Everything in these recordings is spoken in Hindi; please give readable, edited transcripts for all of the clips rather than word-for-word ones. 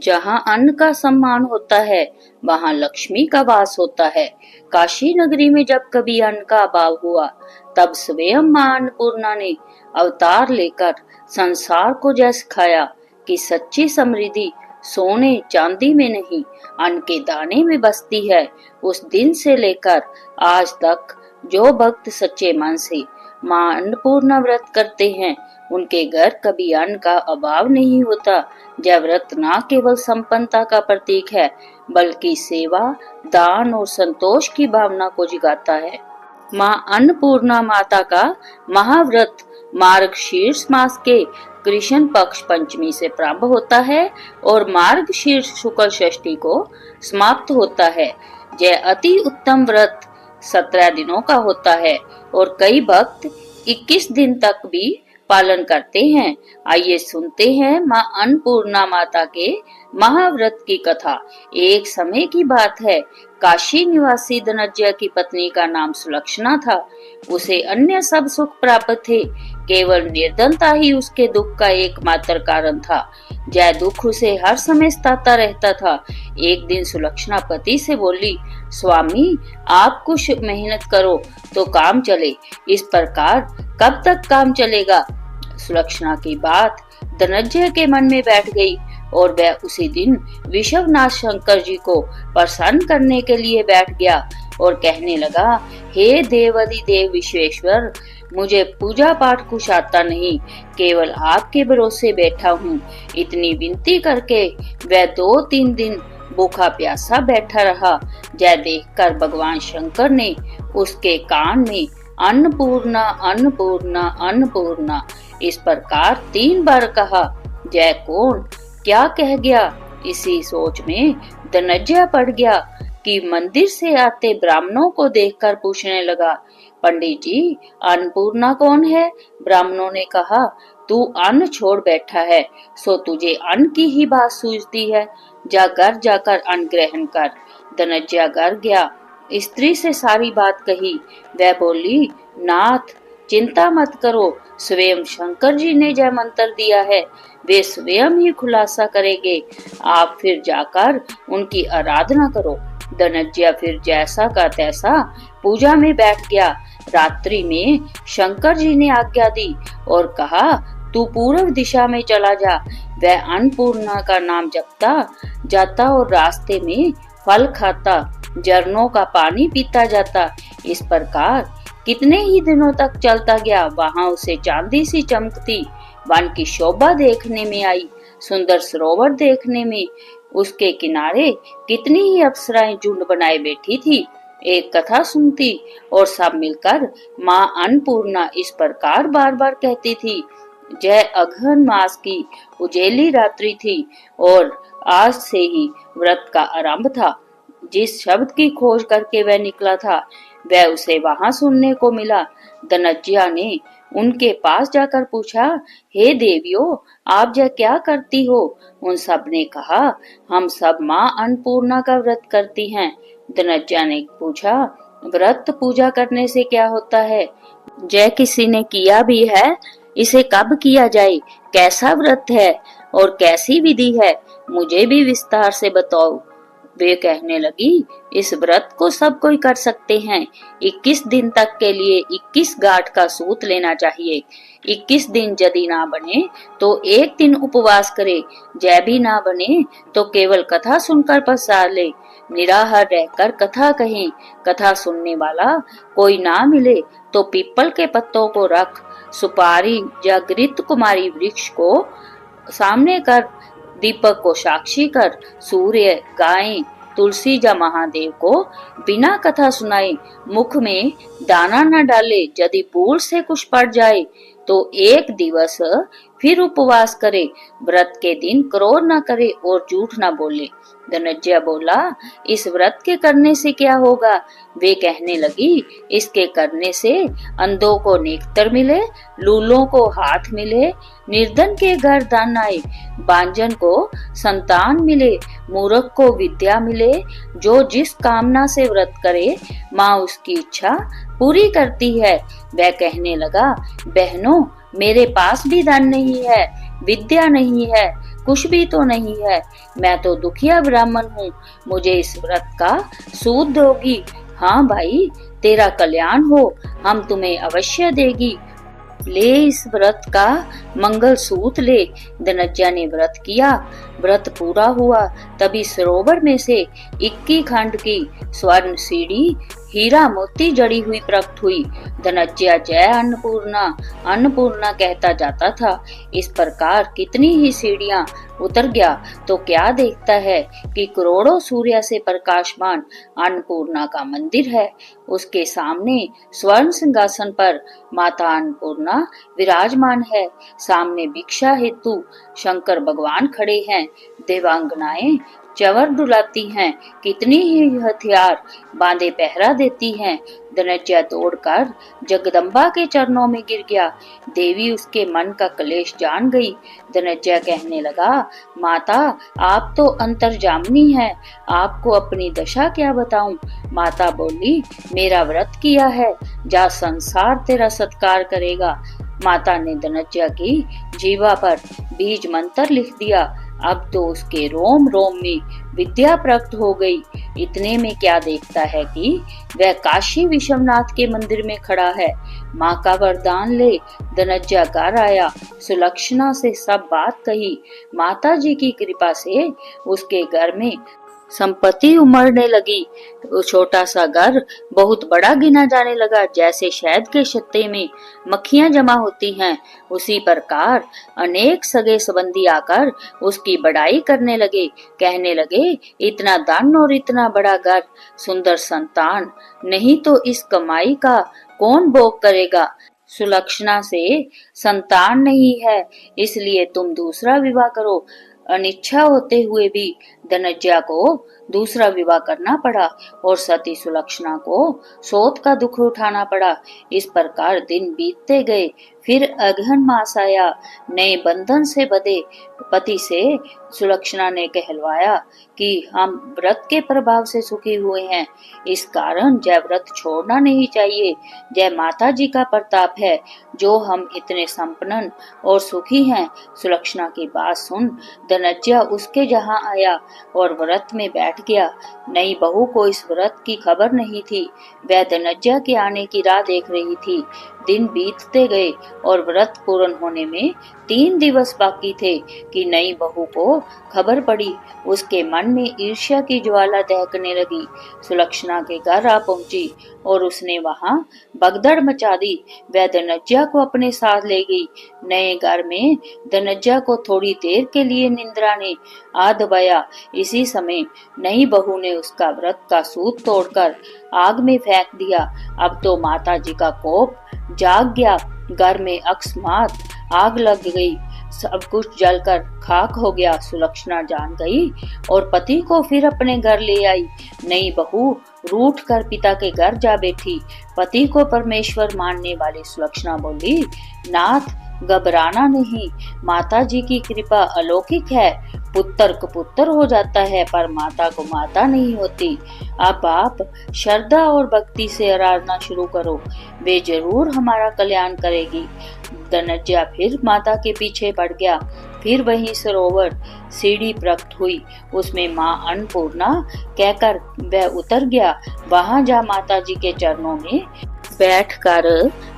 जहाँ अन्न का सम्मान होता है वहाँ लक्ष्मी का वास होता है। काशी नगरी में जब कभी अन्न का अभाव हुआ तब स्वयं मां अन्नपूर्णा ने अवतार लेकर संसार को जय सिखाया कि सच्ची समृद्धि सोने चांदी में नहीं अन्न के दाने में बसती है। उस दिन से लेकर आज तक जो भक्त सच्चे मन से मां अन्नपूर्णा व्रत करते हैं उनके घर कभी अन्न का अभाव नहीं होता। यह व्रत न केवल संपन्नता का प्रतीक है बल्कि सेवा, दान और संतोष की भावना को जगाता है। मां अन्नपूर्णा माता का महाव्रत मार्गशीर्ष मास के कृष्ण पक्ष पंचमी से प्रारंभ होता है और मार्गशीर्ष शुक्ल षष्ठी को समाप्त होता है। यह अति उत्तम व्रत 17 दिनों का होता है और कई भक्त 21 दिन तक भी पालन करते हैं। आइए सुनते हैं मां अन्नपूर्णा माता के महाव्रत की कथा। एक समय की बात है, काशी निवासी धनंजय की पत्नी का नाम सुलक्षणा था। उसे अन्य सब सुख प्राप्त थे, केवल निर्धनता ही उसके दुख का एकमात्र कारण था। यह दुख उसे हर समय सताता रहता था। एक दिन सुलक्षणा पति से बोली, स्वामी आप कुछ मेहनत करो तो काम चले, इस प्रकार कब तक काम चलेगा। सुलक्षणा की बात धनंजय के मन में बैठ गई और वह उसी दिन विश्वनाथ शंकर जी को प्रसन्न करने के लिए बैठ गया और कहने लगा, हे देवाधिदेव विश्वेश्वर, मुझे पूजा पाठ कुछ आता नहीं, केवल आपके भरोसे बैठा हूँ। इतनी विनती करके वह 2-3 दिन भूखा प्यासा बैठा रहा। यह देखकर भगवान शंकर ने उसके कान में अन्नपूर्णा अन्नपूर्णा अन्नपूर्णा इस प्रकार 3 बार कहा। यह कौन क्या कह गया, इसी सोच में धनंजय पड़ गया कि मंदिर से आते ब्राह्मणों को देखकर पूछने लगा, पंडित जी अन्नपूर्णा कौन है। ब्राह्मणों ने कहा, तू अन्न छोड़ बैठा है सो तुझे अन्न की ही बात सूझती है, जा घर जाकर अन्न ग्रहण कर। धनंजय घर गया, स्त्री से सारी बात कही। वह बोली, नाथ चिंता मत करो, स्वयं शंकर जी ने जय मंत्र दिया है, वे स्वयं ही खुलासा करेंगे, आप फिर जाकर उनकी आराधना करो। धनंजय फिर जैसा का तैसा पूजा में बैठ गया। रात्रि में शंकर जी ने आज्ञा दी और कहा, तू पूर्व दिशा में चला जा। वह अन्नपूर्णा का नाम जपता जाता और रास्ते में फल खाता, झरनों का पानी पीता जाता। इस प्रकार कितने ही दिनों तक चलता गया। वहां उसे चांदी सी चमकती वन की शोभा देखने में आई। सुंदर सरोवर देखने में उसके किनारे कितनी ही अप्सराएं झुंड बनाए बैठी थी, एक कथा सुनती और सब मिलकर मां अन्नपूर्णा इस प्रकार बार बार कहती थी। यह अगहन मास की उजेली रात्रि थी और आज से ही व्रत का आरंभ था। जिस शब्द की खोज करके वह निकला था वह उसे वहां सुनने को मिला। धनंजय ने उनके पास जाकर पूछा, हे देवियों आप यह क्या करती हो। उन सब ने कहा, हम सब मां अन्नपूर्णा का व्रत करती हैं। धनंजय ने पूछा, व्रत पूजा करने से क्या होता है, यह किसी ने किया भी है, इसे कब किया जाए, कैसा व्रत है और कैसी विधि है, मुझे भी विस्तार से बताओ। वे कहने लगी, इस व्रत को सब कोई कर सकते हैं। 21 दिन तक के लिए 21 गांठ का सूत लेना चाहिए। 21 दिन यदि ना बने तो 1 दिन उपवास करे, जय भी ना बने तो केवल कथा सुनकर पसार ले। निराहार रहकर कथा कहें। कथा सुनने वाला कोई ना मिले तो पीपल के पत्तों को रख, सुपारी या घृत कुमारी वृक्ष को सामने कर, दीपक को साक्षी कर, सूर्य, गाय, तुलसी या महादेव को बिना कथा सुनाए मुख में दाना न डाले। यदि भूल से कुछ पड़ जाए तो 1 दिवस फिर उपवास करे। व्रत के दिन क्रोध न करे और झूठ न बोले। धनंजय बोला, इस व्रत के करने से क्या होगा। वे कहने लगी, इसके करने से अंधों को नेत्र मिले, लूलों को हाथ मिले, निर्धन के घर धन आए, बांझन को संतान मिले, मूर्ख को विद्या मिले। जो जिस कामना से व्रत करे माँ उसकी इच्छा पूरी करती है। वह कहने लगा, बहनों मेरे पास भी धन नहीं है, विद्या नहीं है, कुछ भी तो नहीं है। मैं तो दुखिया ब्राह्मण हूँ, मुझे इस व्रत का सूद दोगी? हाँ भाई, तेरा कल्याण हो, हम तुम्हें अवश्य देगी। ले इस व्रत का मंगल सूत ले। धनज्या ने व्रत किया। व्रत पूरा हुआ तभी सरोवर में से 21 खंड की स्वर्ण सीढ़ी हीरा मोती जड़ी हुई प्रकट हुई। धनज्या जय अन्नपूर्णा अन्नपूर्णा कहता जाता था। इस प्रकार कितनी ही सीढ़ियां उतर गया तो क्या देखता है कि करोड़ों सूर्य से प्रकाशमान अन्नपूर्णा का मंदिर है। उसके सामने स्वर्ण सिंहासन पर माता अन्नपूर्णा विराजमान है। सामने भिक्षा हेतु शंकर भगवान खड़े हैं। देवांगनाएं चंवर डुलाती हैं, कितनी ही हथियार बांधे पहरा देती हैं। धनज्या दौड़कर जगदम्बा के चरणों में गिर गया। देवी उसके मन का क्लेश जान गई। धनज्या कहने लगा, माता आप तो अंतर्जामिनी हैं, आपको अपनी दशा क्या बताऊं। माता बोली, मेरा व्रत किया है, जा संसार तेरा सत्कार करेगा। माता ने धनज्या की जीवा पर बीज मंत्र लिख दिया। अब तो उसके रोम रोम में विद्या प्रकट हो गई। इतने में क्या देखता है कि वह काशी विश्वनाथ के मंदिर में खड़ा है। माँ का वरदान ले धनज्या घर आया, सुलक्षणा से सब बात कही। माता जी की कृपा से उसके घर में संपत्ति उमड़ने लगी। वो छोटा सा घर बहुत बड़ा गिना जाने लगा। जैसे शहद के छत्ते में मक्खियां जमा होती हैं, उसी प्रकार अनेक सगे संबंधी आकर उसकी बड़ाई करने लगे। कहने लगे, इतना धन और इतना बड़ा घर, सुंदर संतान, नहीं तो इस कमाई का कौन भोग करेगा। सुलक्षणा से संतान नहीं है, इसलिए तुम दूसरा विवाह करो। अनिच्छा होते हुए भी धनज्या को दूसरा विवाह करना पड़ा और सती सुलक्षणा को शोक का दुख उठाना पड़ा। इस प्रकार दिन बीतते गए। फिर अगहन मास आया। नए बंधन से बंधे पति से सुलक्षणा ने कहलवाया कि हम व्रत के प्रभाव से सुखी हुए हैं, इस कारण जय व्रत छोड़ना नहीं चाहिए। जय माता जी का प्रताप है जो हम इतने संपन्न और सुखी हैं। सुलक्षणा की बात सुन धनज्या उसके जहाँ आया और व्रत में बैठ गया। नई बहू को इस व्रत की खबर नहीं थी। वह धनज्या के आने की राह देख रही थी। दिन बीतते गए और व्रत पूर्ण होने में 3 दिवस बाकी थे कि नई बहू को खबर पड़ी। उसके मन में ईर्ष्या की ज्वाला दहकने लगी। सुलक्षणा के घर आ पहुंची और उसने वहां भगदड़ मचा दी। वह धनज्या को अपने साथ ले गई। नए घर में धनज्या को थोड़ी देर के लिए निंद्रा ने आ दबाया। इसी समय नई बहू ने उसका व्रत का सूत तोड़कर आग में फेंक दिया। अब तो माता जी का कोप जाग गया। घर में अकस्मात आग लग गई। सब कुछ जलकर खाक हो गया। सुलक्षणा जान गई और पति को फिर अपने घर ले आई। नई बहू रूठ कर पिता के घर जा बैठी। पति को परमेश्वर मानने वाली सुलक्षणा बोली, नाथ घबराना नहीं, माता जी की कृपा अलौकिक है। पुत्र को पुत्र हो जाता है पर माता को माता नहीं होती। अब आप श्रद्धा और भक्ति से आराधना शुरू करो, वे जरूर हमारा कल्याण करेगी। धनज्या फिर माता के पीछे पड़ गया। फिर वही सरोवर सीढ़ी प्रकट हुई, उसमें माँ अन्नपूर्णा कहकर वह उतर गया। वहां जा माता जी के चरणों में बैठकर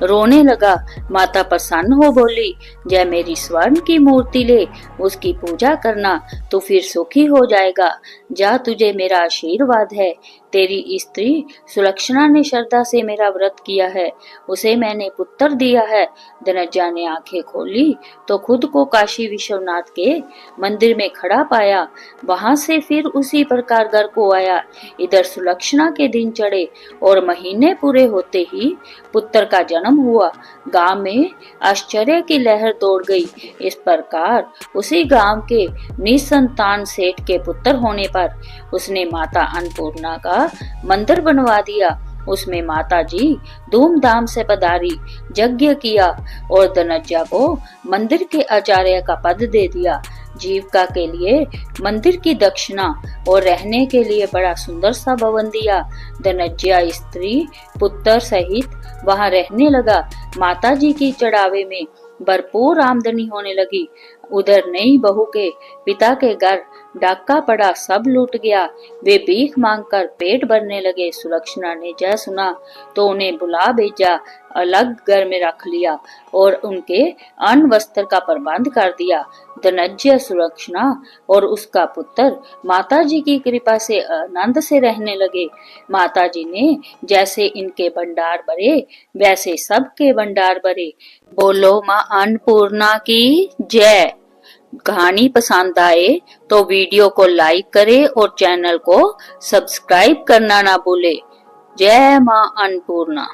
रोने लगा। माता प्रसन्न हो बोली, जय मेरी स्वर्ण की मूर्ति ले, उसकी पूजा करना तो फिर सुखी हो जाएगा। जा, तुझे मेरा आशीर्वाद है। तेरी स्त्री सुलक्षणा ने श्रद्धा से मेरा व्रत किया है, उसे मैंने पुत्र दिया है। धनज्या ने आंखें खोली तो खुद को काशी विश्वनाथ के मंदिर में खड़ा पाया। वहां से फिर उसी प्रकार घर को आया। इधर सुलक्षणा के दिन चढ़े और महीने पूरे होते ही पुत्र का जन्म हुआ। गांव में आश्चर्य की लहर दौड़ गई। इस प्रकार उसी गांव के निसंतान सेठ के पुत्र होने पर उसने माता अन्नपूर्णा का मंदिर बनवा दिया। उसमें माता जी धूमधाम से पधारी, यज्ञ किया और धनज्या को मंदिर के आचार्य का पद दे दिया। जीविका के लिए मंदिर की दक्षिणा और रहने के लिए बड़ा सुंदर सा भवन दिया। धनज्या स्त्री पुत्र सहित वहां रहने लगा। माता जी की चढ़ावे में भरपूर आमदनी होने लगी। उधर नई बहू के पिता के घर डाका पड़ा, सब लूट गया। वे भीख मांगकर पेट भरने लगे। सुलक्षणा ने जय सुना तो उन्हें बुला भेजा, अलग घर में रख लिया और उनके अन्न वस्त्र का प्रबंध कर दिया। धनंजय, सुलक्षणा और उसका पुत्र माताजी की कृपा से आनंद से रहने लगे। माताजी ने जैसे इनके भंडार भरे, वैसे सबके भंडार भरे। बोलो माँ अन्नपूर्णा की जय। कहानी पसंद आए तो वीडियो को लाइक करें और चैनल को सब्सक्राइब करना ना भूले। जय माँ अन्नपूर्णा।